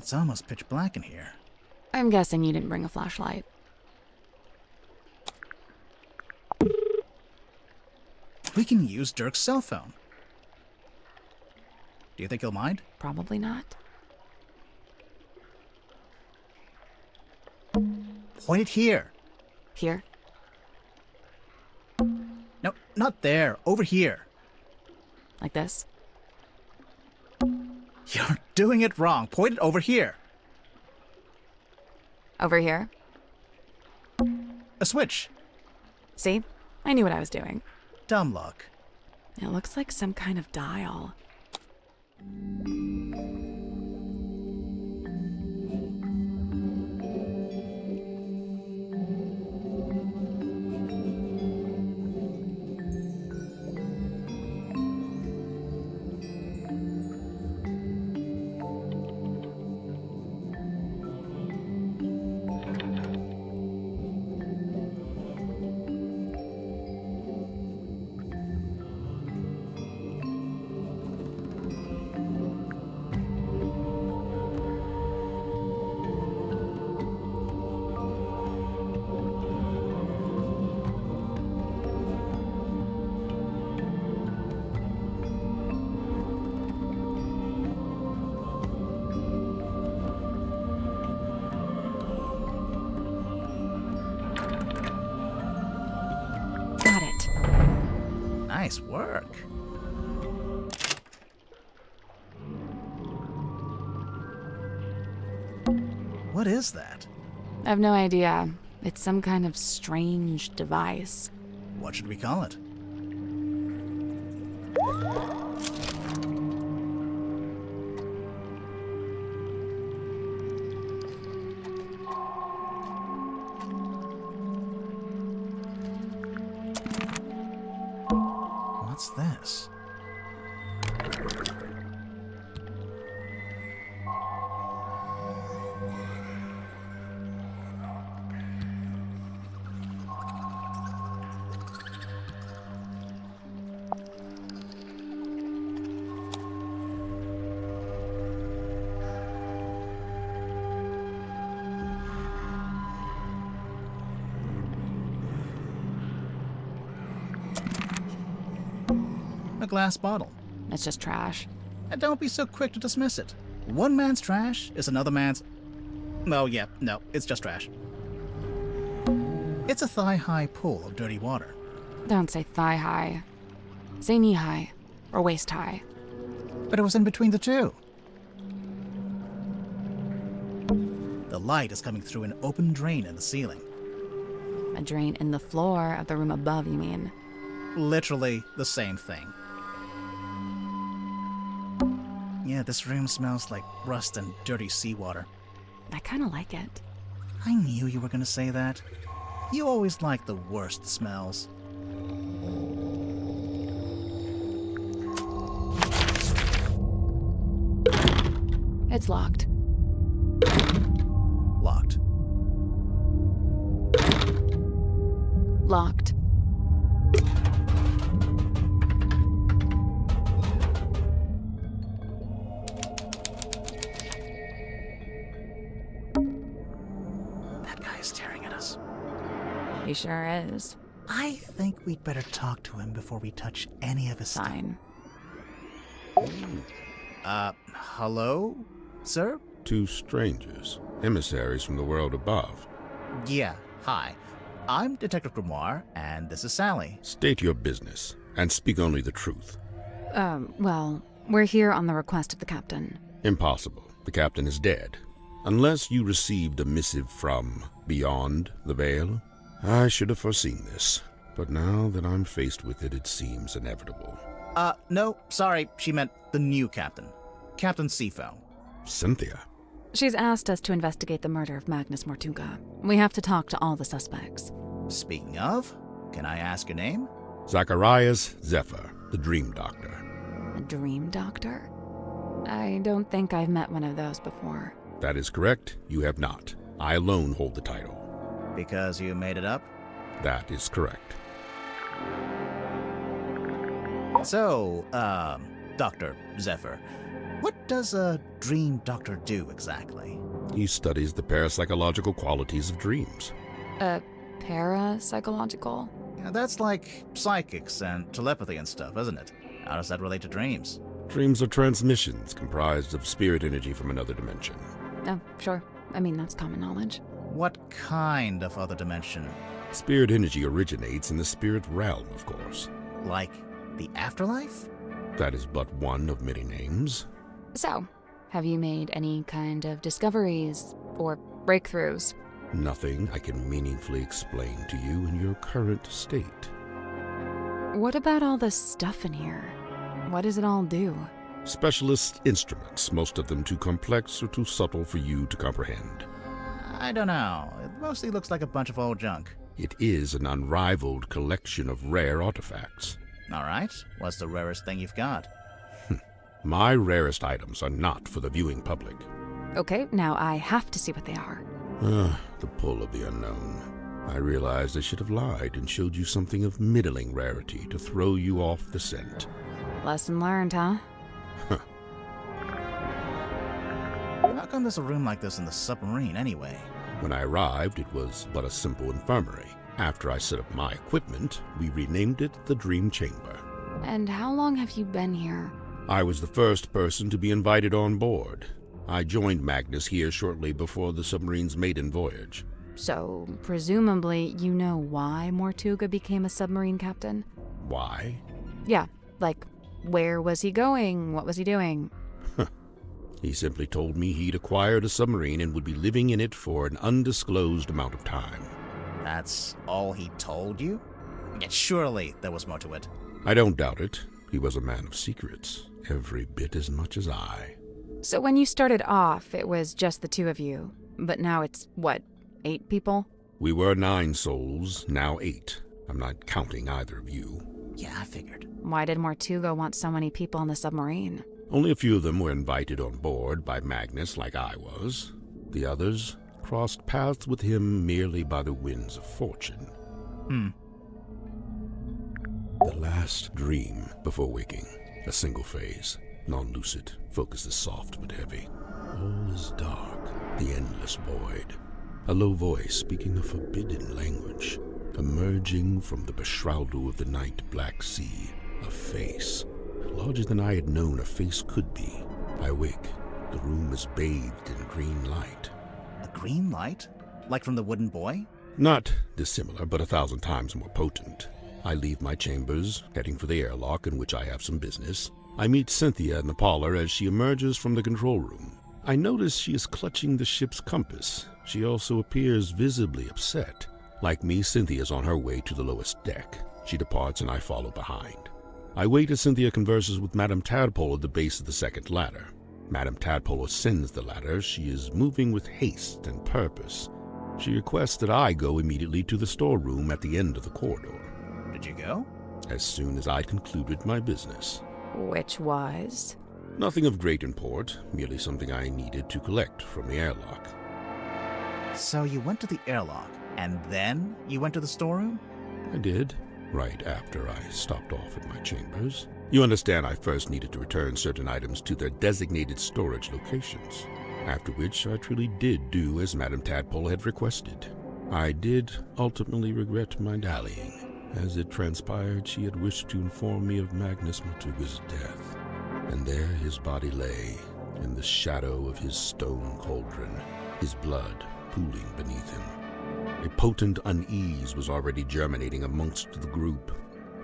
It's almost pitch black in here. I'm guessing you didn't bring a flashlight. We can use Dirk's cell phone. Do you think he'll mind? Probably not. Point it here. Here? No, not there. Over here. Like this? You're doing it wrong. Point it over here. Over here? A switch. See? I knew what I was doing. Dumb luck. It looks like some kind of dial. Got it. Nice work. What is that? I have no idea. It's some kind of strange device. What should we call it? What's this? A glass bottle. It's just trash. And don't be so quick to dismiss it. One man's trash is another man's... Oh, yeah, no, it's just trash. It's a thigh-high pool of dirty water. Don't say thigh-high. Say knee-high. Or waist-high. But it was in between the two. The light is coming through an open drain in the ceiling. A drain in the floor of the room above, you mean? Literally the same thing. Yeah, this room smells like rust and dirty seawater. I kind of like it. I knew you were gonna say that. You always like the worst smells. It's locked. Locked. Locked. That guy is staring at us. He sure is. I think we'd better talk to him before we touch any of his stuff. Fine. Hello, sir? Two strangers, emissaries from the world above. Yeah, hi. I'm Detective Grimoire, and this is Sally. State your business, and speak only the truth. Well, we're here on the request of the captain. Impossible. The captain is dead. Unless you received a missive from beyond the veil. I should have foreseen this, but now that I'm faced with it, it seems inevitable. No, sorry, she meant the new captain. Captain Sifo. Cynthia. She's asked us to investigate the murder of Magnus Mortuga. We have to talk to all the suspects. Speaking of, can I ask your name? Zacharias Zephyr, the Dream Doctor. A dream doctor? I don't think I've met one of those before. That is correct. You have not. I alone hold the title. Because you made it up? That is correct. So, Dr. Zephyr, What does a dream doctor do exactly? He studies the parapsychological qualities of dreams. Parapsychological? Yeah, that's like psychics and telepathy and stuff, isn't it? How does that relate to dreams? Dreams are transmissions comprised of spirit energy from another dimension. Oh, sure. I mean, that's common knowledge. What kind of other dimension? Spirit energy originates in the spirit realm, of course. Like the afterlife? That is but one of many names. So, have you made any kind of discoveries or breakthroughs? Nothing I can meaningfully explain to you in your current state. What about all this stuff in here? What does it all do? Specialist instruments, most of them too complex or too subtle for you to comprehend. I don't know. It mostly looks like a bunch of old junk. It is an unrivaled collection of rare artifacts. All right. What's the rarest thing you've got? My rarest items are not for the viewing public. Okay, now I have to see what they are. The pull of the unknown. I realized I should have lied and showed you something of middling rarity to throw you off the scent. Lesson learned, huh? How come there's a room like this in the submarine anyway? When I arrived, it was but a simple infirmary. After I set up my equipment, we renamed it the Dream Chamber. And how long have you been here? I was the first person to be invited on board. I joined Magnus here shortly before the submarine's maiden voyage. So, presumably, you know why Mortuga became a submarine captain? Why? Yeah, like, where was he going? What was he doing? He simply told me he'd acquired a submarine and would be living in it for an undisclosed amount of time. That's all he told you? Yet surely there was more to it. I don't doubt it. He was a man of secrets, every bit as much as I. So when you started off, it was just the two of you. But now it's, what, 8 people? We were 9 souls, now 8. I'm not counting either of you. Yeah, I figured. Why did Mortuga want so many people on the submarine? Only a few of them were invited on board by Magnus like I was. The others crossed paths with him merely by the winds of fortune. The last dream before waking. A single phase. Non-lucid. Focus is soft but heavy. All is dark. The endless void. A low voice speaking a forbidden language. Emerging from the beshroudal of the night black sea. A face. Larger than I had known a face could be. I wake. The room is bathed in green light. A green light? Like from the wooden boy? Not dissimilar, but 1,000 times more potent. I leave my chambers, heading for the airlock in which I have some business. I meet Cynthia in the parlor as she emerges from the control room. I notice she is clutching the ship's compass. She also appears visibly upset. Like me, Cynthia's on her way to the lowest deck. She departs and I follow behind. I wait as Cynthia converses with Madame Tadpole at the base of the second ladder. Madame Tadpole ascends the ladder. She is moving with haste and purpose. She requests that I go immediately to the storeroom at the end of the corridor. Did you go? As soon as I'd concluded my business. Which was? Nothing of great import, merely something I needed to collect from the airlock. So you went to the airlock, and then you went to the storeroom? I did, right after I stopped off at my chambers. You understand I first needed to return certain items to their designated storage locations, after which I truly did do as Madame Tadpole had requested. I did ultimately regret my dallying. As it transpired, she had wished to inform me of Magnus Mortuga's death, and there his body lay, in the shadow of his stone cauldron, his blood pooling beneath him. A potent unease was already germinating amongst the group.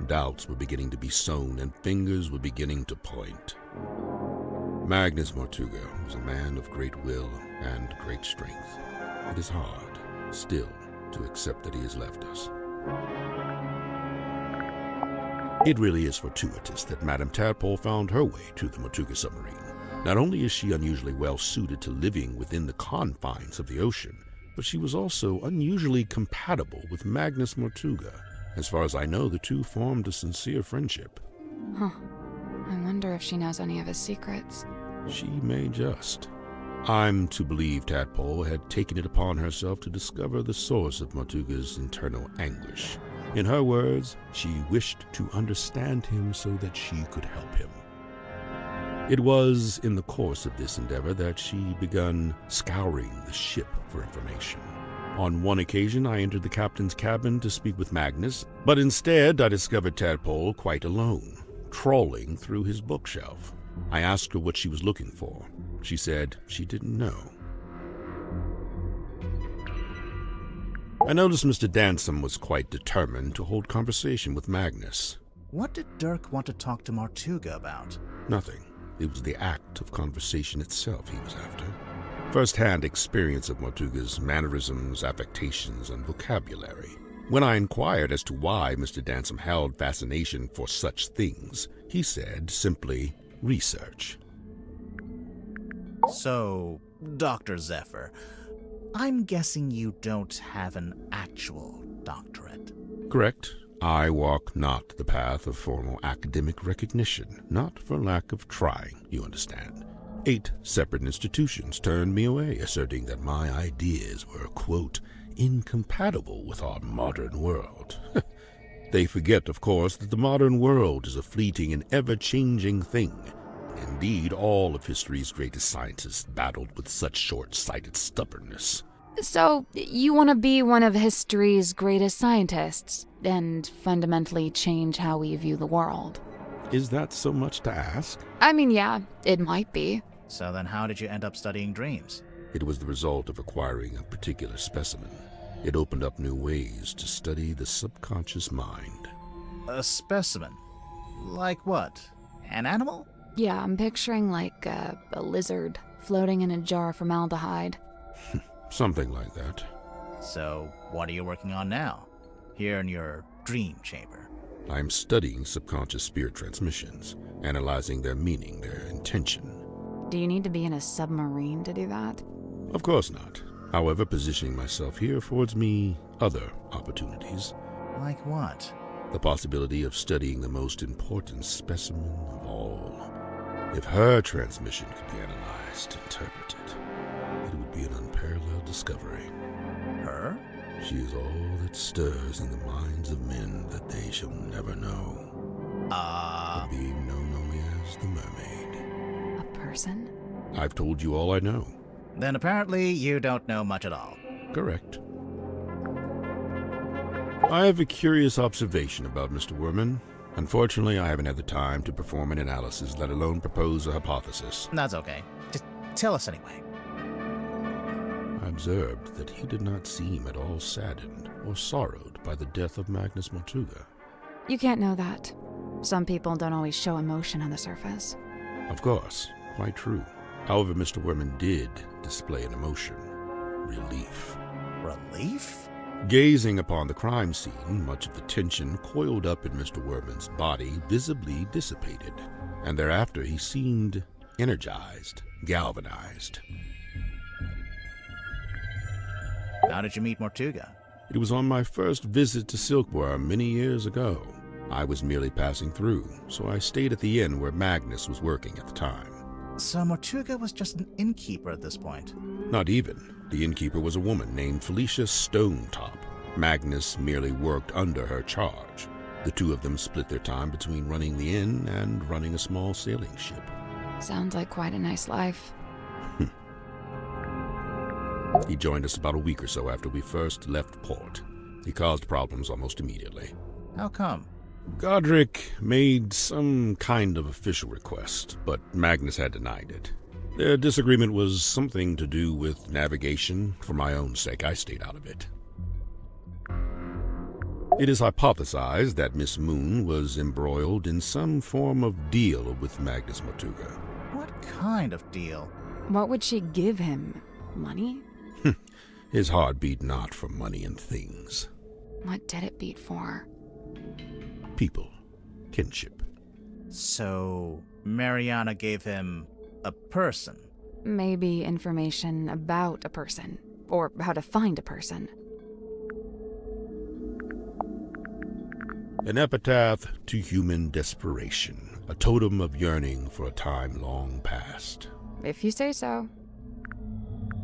Doubts were beginning to be sown, and fingers were beginning to point. Magnus Mortuga was a man of great will and great strength. It is hard, still, to accept that he has left us. It really is fortuitous that Madame Tadpole found her way to the Mortuga submarine. Not only is she unusually well suited to living within the confines of the ocean, but she was also unusually compatible with Magnus Mortuga. As far as I know, the two formed a sincere friendship. Huh. I wonder if she knows any of his secrets. She may just. I'm to believe Tadpole had taken it upon herself to discover the source of Mortuga's internal anguish. In her words, she wished to understand him so that she could help him. It was in the course of this endeavor that she begun scouring the ship for information. On one occasion, I entered the captain's cabin to speak with Magnus, but instead I discovered Tadpole quite alone, trawling through his bookshelf. I asked her what she was looking for. She said she didn't know. I noticed Mr. Dansom was quite determined to hold conversation with Magnus. What did Dirk want to talk to Martuga about? Nothing. It was the act of conversation itself he was after. First-hand experience of Martuga's mannerisms, affectations, and vocabulary. When I inquired as to why Mr. Dansom held fascination for such things, he said simply, research. So, Dr. Zephyr, I'm guessing you don't have an actual doctorate. Correct. I walk not the path of formal academic recognition, not for lack of trying, you understand. 8 separate institutions turned me away, asserting that my ideas were, quote, incompatible with our modern world. They forget, of course, that the modern world is a fleeting and ever-changing thing. Indeed, all of history's greatest scientists battled with such short-sighted stubbornness. So, you want to be one of history's greatest scientists and fundamentally change how we view the world? Is that so much to ask? I mean, yeah, it might be. So then how did you end up studying dreams? It was the result of acquiring a particular specimen. It opened up new ways to study the subconscious mind. A specimen? Like what? An animal? Yeah, I'm picturing like a lizard floating in a jar of formaldehyde. Something like that. So, what are you working on now? Here in your dream chamber? I'm studying subconscious spirit transmissions, analyzing their meaning, their intention. Do you need to be in a submarine to do that? Of course not. However, positioning myself here affords me other opportunities. Like what? The possibility of studying the most important specimen of all. If her transmission could be analyzed, interpreted, it would be an unparalleled discovery. Her? She is all that stirs in the minds of men that they shall never know. A being known only as the Mermaid. A person? I've told you all I know. Then apparently you don't know much at all. Correct. I have a curious observation about Mr. Werman. Unfortunately, I haven't had the time to perform an analysis, let alone propose a hypothesis. That's okay. Just tell us anyway. I observed that he did not seem at all saddened or sorrowed by the death of Magnus Martuga. You can't know that. Some people don't always show emotion on the surface. Of course, quite true. However, Mr. Werman did display an emotion. Relief. Relief? Gazing upon the crime scene, much of the tension coiled up in Mr. Werman's body visibly dissipated, and thereafter he seemed energized, galvanized. How did you meet Martuga? It was on my first visit to Silkworm many years ago. I was merely passing through, so I stayed at the inn where Magnus was working at the time. So Martuga was just an innkeeper at this point? Not even. The innkeeper was a woman named Felicia Stonetop. Magnus merely worked under her charge. The two of them split their time between running the inn and running a small sailing ship. Sounds like quite a nice life. He joined us about a week or so after we first left port. He caused problems almost immediately. How come? Godric made some kind of official request, but Magnus had denied it. Their disagreement was something to do with navigation. For my own sake, I stayed out of it. It is hypothesized that Miss Moon was embroiled in some form of deal with Magnus Martuga. What kind of deal? What would she give him? Money? His heart beat not for money and things. What did it beat for? People. Kinship. So, Mariana gave him a person? Maybe information about a person, or how to find a person. An epitaph to human desperation, a totem of yearning for a time long past. If you say so.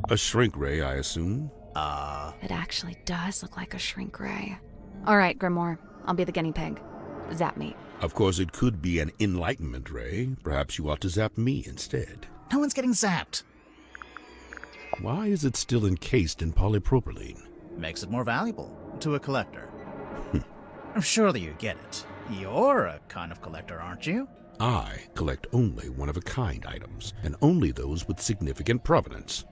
A shrink ray, I assume? It actually does look like a shrink ray. All right, Grimoire, I'll be the guinea pig. Zap me. Of course, it could be an enlightenment ray. Perhaps you ought to zap me instead. No one's getting zapped. Why is it still encased in polypropylene? Makes it more valuable to a collector. Surely you get it. You're a kind of collector, aren't you? I collect only one-of-a-kind items, and only those with significant provenance.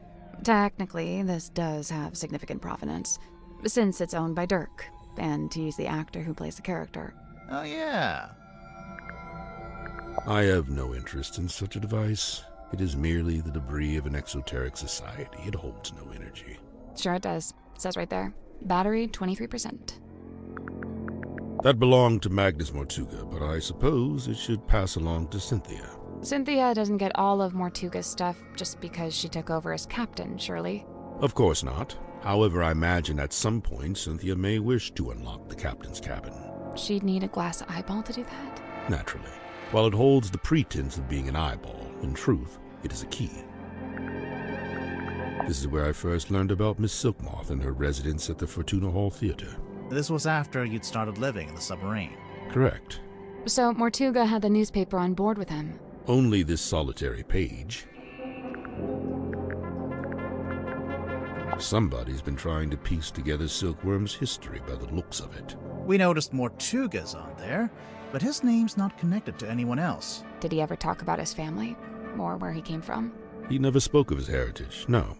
Technically, this does have significant provenance, since it's owned by Dirk, and he's the actor who plays the character. Oh, yeah. I have no interest in such a device. It is merely the debris of an exoteric society. It holds no energy. Sure it does. It says right there. Battery, 23%. That belonged to Magnus Mortuga, but I suppose it should pass along to Cynthia. Cynthia doesn't get all of Mortuga's stuff just because she took over as captain, surely? Of course not. However, I imagine at some point Cynthia may wish to unlock the captain's cabin. She'd need a glass eyeball to do that? Naturally. While it holds the pretense of being an eyeball, in truth, it is a key. This is where I first learned about Miss Silkmoth and her residence at the Fortuna Hall Theater. This was after you'd started living in the submarine. Correct. So Mortuga had the newspaper on board with him? Only this solitary page. Somebody's been trying to piece together Silkworm's history by the looks of it. We noticed Mortuga's on there, but his name's not connected to anyone else. Did he ever talk about his family? Or where he came from? He never spoke of his heritage, no.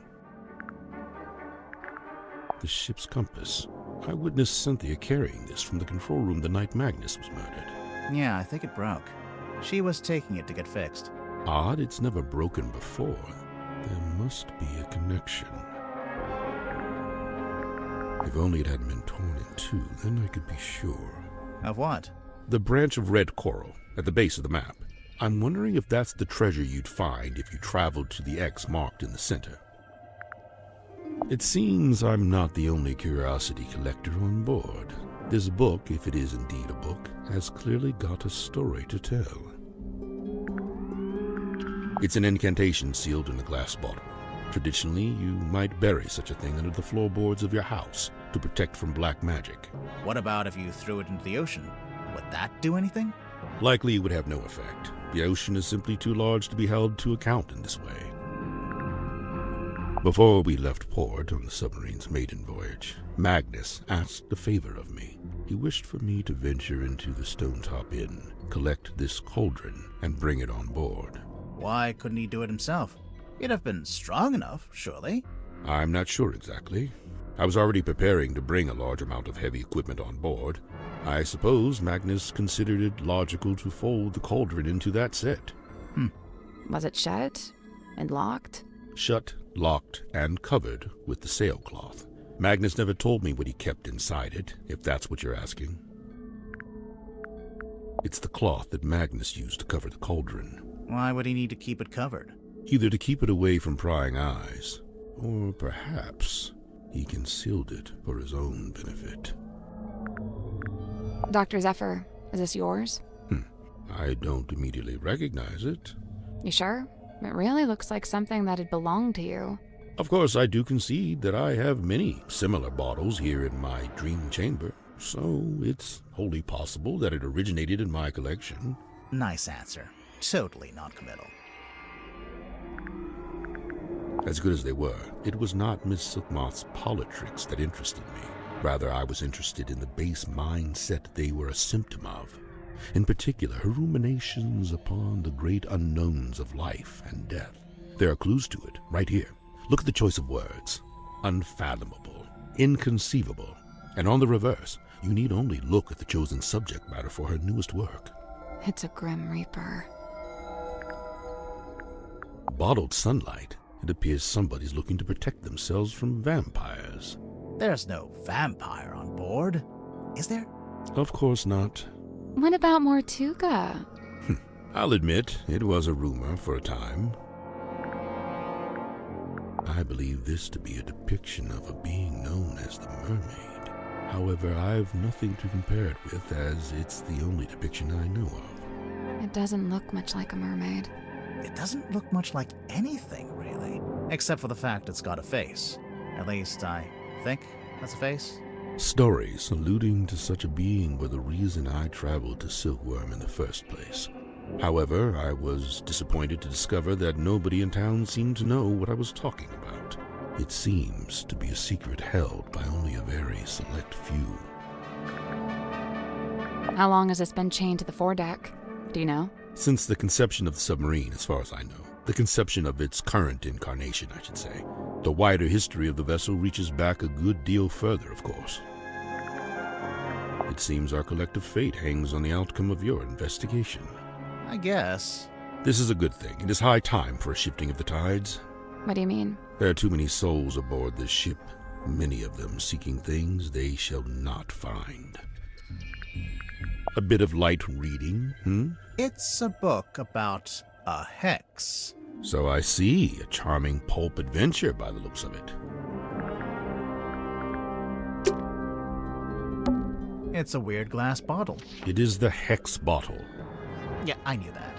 The ship's compass. I witnessed Cynthia carrying this from the control room the night Magnus was murdered. Yeah, I think it broke. She was taking it to get fixed. Odd, it's never broken before. There must be a connection. If only it hadn't been torn in two, then I could be sure. Of what? The branch of red coral at the base of the map. I'm wondering if that's the treasure you'd find if you traveled to the X marked in the center. It seems I'm not the only curiosity collector on board. This book, if it is indeed a book, has clearly got a story to tell. It's an incantation sealed in a glass bottle. Traditionally, you might bury such a thing under the floorboards of your house to protect from black magic. What about if you threw it into the ocean? Would that do anything? Likely it would have no effect. The ocean is simply too large to be held to account in this way. Before we left port on the submarine's maiden voyage, Magnus asked a favor of me. He wished for me to venture into the Stonetop Inn, collect this cauldron, and bring it on board. Why couldn't he do it himself? He'd have been strong enough, surely. I'm not sure exactly. I was already preparing to bring a large amount of heavy equipment on board. I suppose Magnus considered it logical to fold the cauldron into that set. Was it shut and locked? Shut, locked, and covered with the sailcloth. Magnus never told me what he kept inside it, if that's what you're asking. It's the cloth that Magnus used to cover the cauldron. Why would he need to keep it covered? Either to keep it away from prying eyes, or perhaps he concealed it for his own benefit. Dr. Zephyr, is this yours? I don't immediately recognize it. You sure? It really looks like something that had belonged to you. Of course, I do concede that I have many similar bottles here in my dream chamber, so it's wholly possible that it originated in my collection. Nice answer. Totally non-committal. As good as they were, it was not Miss Silkmoth's politricks that interested me. Rather, I was interested in the base mindset they were a symptom of. In particular, her ruminations upon the great unknowns of life and death. There are clues to it, right here. Look at the choice of words. Unfathomable, inconceivable. And on the reverse, you need only look at the chosen subject matter for her newest work. It's a Grim Reaper. Bottled sunlight. It appears somebody's looking to protect themselves from vampires. There's no vampire on board, is there? Of course not. What about Mortuga? I'll admit, it was a rumor for a time. I believe this to be a depiction of a being known as the Mermaid. However, I've nothing to compare it with, as it's the only depiction I know of. It doesn't look much like a mermaid. It doesn't look much like anything, really. Except for the fact it's got a face. At least, I think that's a face. Stories alluding to such a being were the reason I traveled to Silkworm in the first place. However, I was disappointed to discover that nobody in town seemed to know what I was talking about. It seems to be a secret held by only a very select few. How long has this been chained to the foredeck? Do you know? Since the conception of the submarine, as far as I know. The conception of its current incarnation, I should say. The wider history of the vessel reaches back a good deal further, of course. It seems our collective fate hangs on the outcome of your investigation. I guess. This is a good thing. It is high time for a shifting of the tides. What do you mean? There are too many souls aboard this ship, many of them seeking things they shall not find. A bit of light reading, It's a book about a hex. So I see, a charming pulp adventure by the looks of it. It's a weird glass bottle. It is the hex bottle. Yeah, I knew that.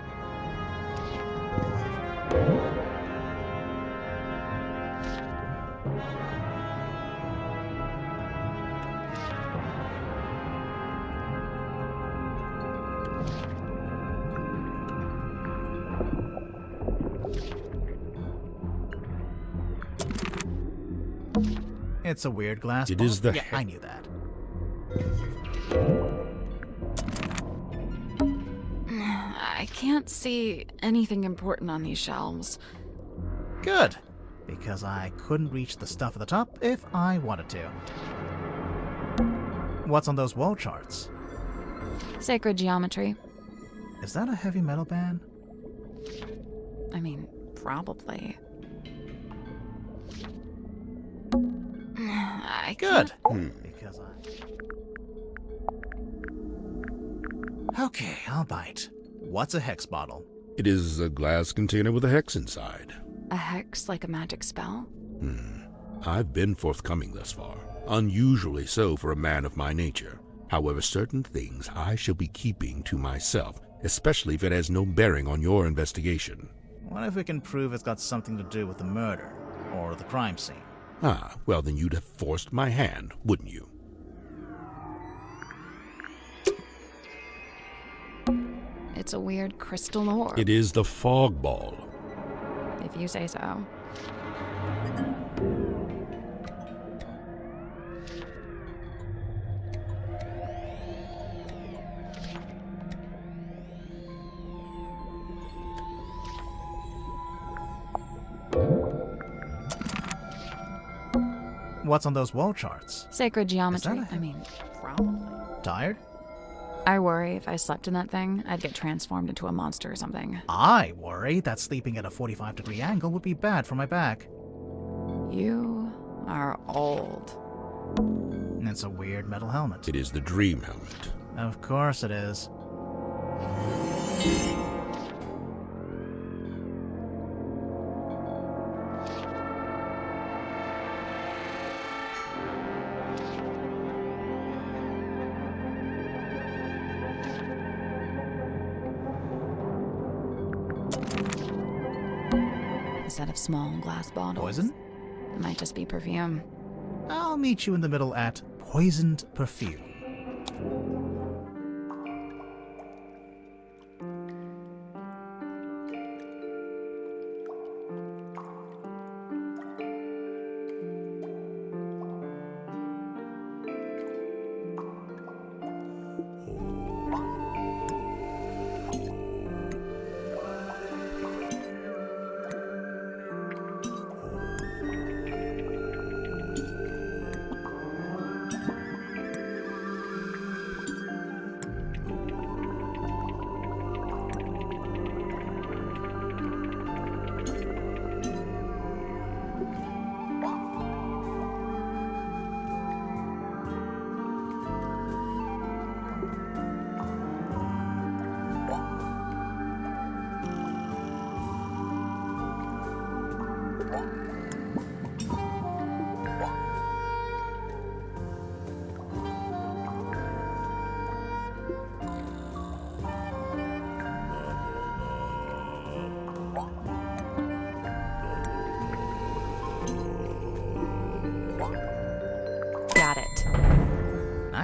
It's a weird glass It bottle. is the Yeah, I knew that. I can't see anything important on these shelves. Good, because I couldn't reach the stuff at the top if I wanted to. What's on those wall charts? Sacred geometry. Is that a heavy metal band? I mean, probably. I Good, can't- because I... Okay, I'll bite. What's a hex bottle? It is a glass container with a hex inside. A hex like a magic spell? I've been forthcoming thus far, unusually so for a man of my nature. However, certain things I shall be keeping to myself, especially if it has no bearing on your investigation. What if we can prove it's got something to do with the murder or the crime scene? Ah, well then you'd have forced my hand, wouldn't you? It's a weird crystal orb. It is the fog ball. If you say so. What's on those wall charts? Sacred geometry. Is that a- I mean, probably. Tired? I worry if I slept in that thing, I'd get transformed into a monster or something. I worry that sleeping at a 45-degree angle would be bad for my back. You are old. It's a weird metal helmet. It is the dream helmet. Of course it is. A set of small glass bottles. Poison? It might just be perfume. I'll meet you in the middle at poisoned perfume.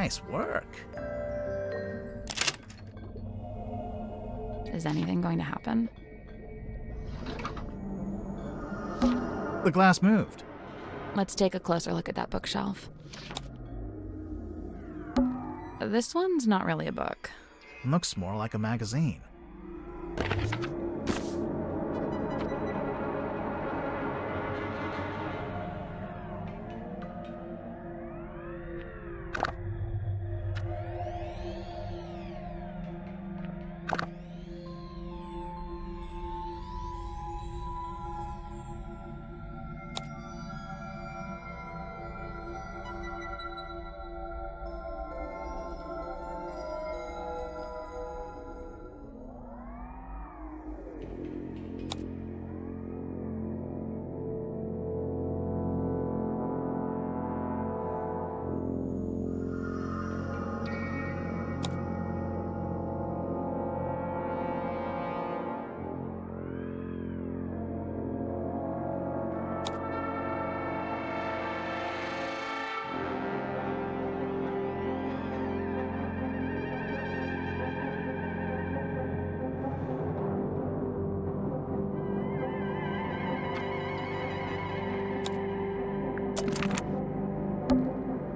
Nice work. Is anything going to happen? The glass moved. Let's take a closer look at that bookshelf. This one's not really a book. Looks more like a magazine.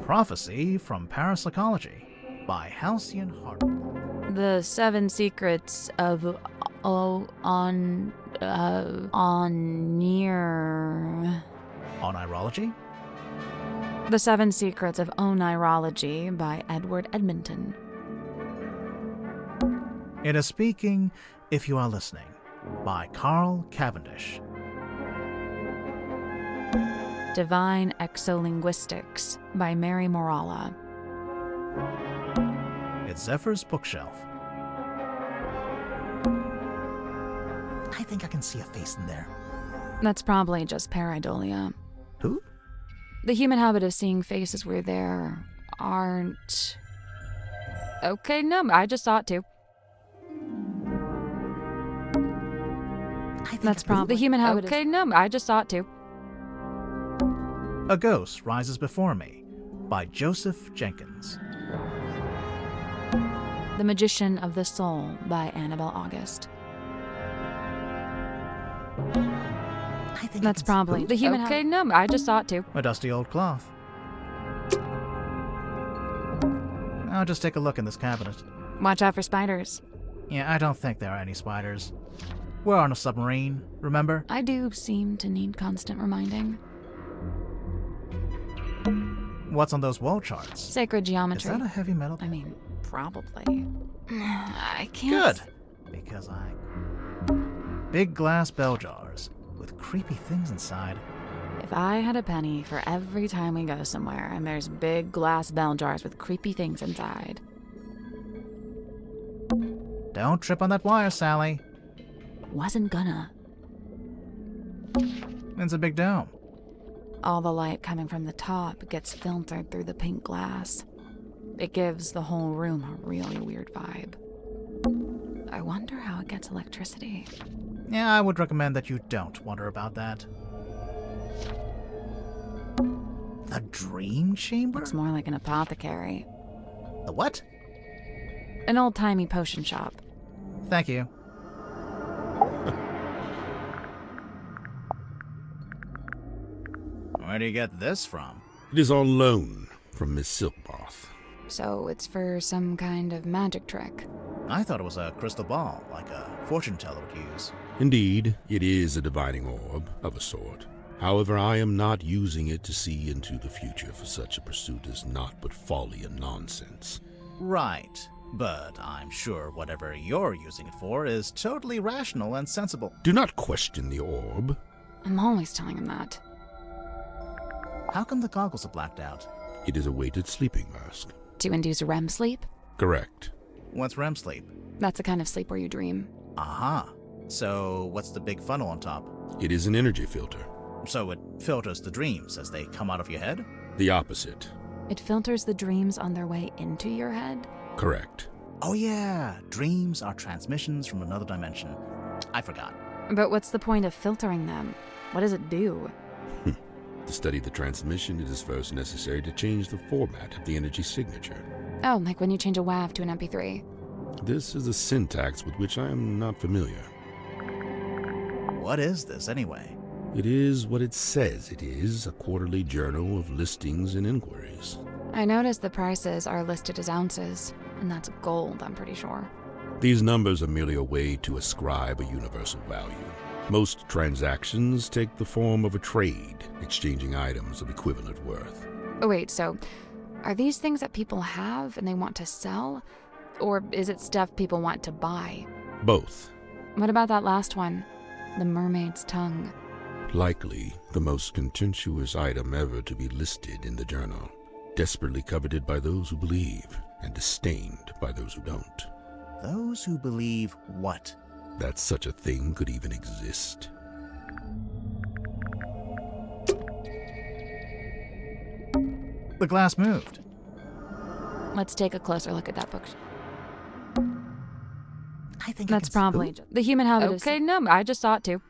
Prophecy from Parapsychology by Halcyon Hart. The 7 secrets of Onirology? The 7 Secrets of Onirology by Edward Edmonton. It is Speaking If You Are Listening by Carl Cavendish. Divine Exolinguistics by Mary Moralla. It's Zephyr's bookshelf. I think I can see a face in there. That's probably just pareidolia. Who? The human habit of seeing faces where there aren't... Okay, no, I just saw it too. That's probably... The human habit Okay, no, I just saw it too. A Ghost Rises Before Me by Joseph Jenkins. The Magician of the Soul by Annabelle August. That's probably... The human Okay, no, I just saw it too. A dusty old cloth. I'll just take a look in this cabinet. Watch out for spiders. Yeah, I don't think there are any spiders. We're on a submarine, remember? I do seem to need constant reminding. What's on those wall charts? Sacred geometry. Is that a heavy metal? I mean, probably. I can't... Good! Because big glass bell jars with creepy things inside. If I had a penny for every time we go somewhere and there's big glass bell jars with creepy things inside. Don't trip on that wire, Sally. Wasn't gonna. It's a big dome. All the light coming from the top gets filtered through the pink glass. It gives the whole room a really weird vibe. I wonder how it gets electricity. Yeah, I would recommend that you don't wonder about that. The Dream Chamber? Looks more like an apothecary. The what? An old-timey potion shop. Thank you. Where do you get this from? It is on loan from Miss Silkbath. So it's for some kind of magic trick. I thought it was a crystal ball, like a fortune teller would use. Indeed, it is a divining orb of a sort. However, I am not using it to see into the future, for such a pursuit is naught but folly and nonsense. Right, but I'm sure whatever you're using it for is totally rational and sensible. Do not question the orb. I'm always telling him that. How come the goggles are blacked out? It is a weighted sleeping mask. To induce REM sleep? Correct. What's REM sleep? That's the kind of sleep where you dream. Aha. So what's the big funnel on top? It is an energy filter. So it filters the dreams as they come out of your head? The opposite. It filters the dreams on their way into your head? Correct. Oh yeah, dreams are transmissions from another dimension. I forgot. But what's the point of filtering them? What does it do? To study the transmission, it is first necessary to change the format of the energy signature. Oh, like when you change a WAV to an MP3. This is a syntax with which I am not familiar. What is this, anyway? It is what it says it is, a quarterly journal of listings and inquiries. I noticed the prices are listed as ounces, and that's gold, I'm pretty sure. These numbers are merely a way to ascribe a universal value. Most transactions take the form of a trade, exchanging items of equivalent worth. Oh, wait, so are these things that people have and they want to sell? Or is it stuff people want to buy? Both. What about that last one? The mermaid's tongue. Likely the most contentious item ever to be listed in the journal. Desperately coveted by those who believe, and disdained by those who don't. Those who believe what? That such a thing could even exist. The glass moved. Let's take a closer look at that book. I think That's probably the human habit. Okay, no, I just saw it too.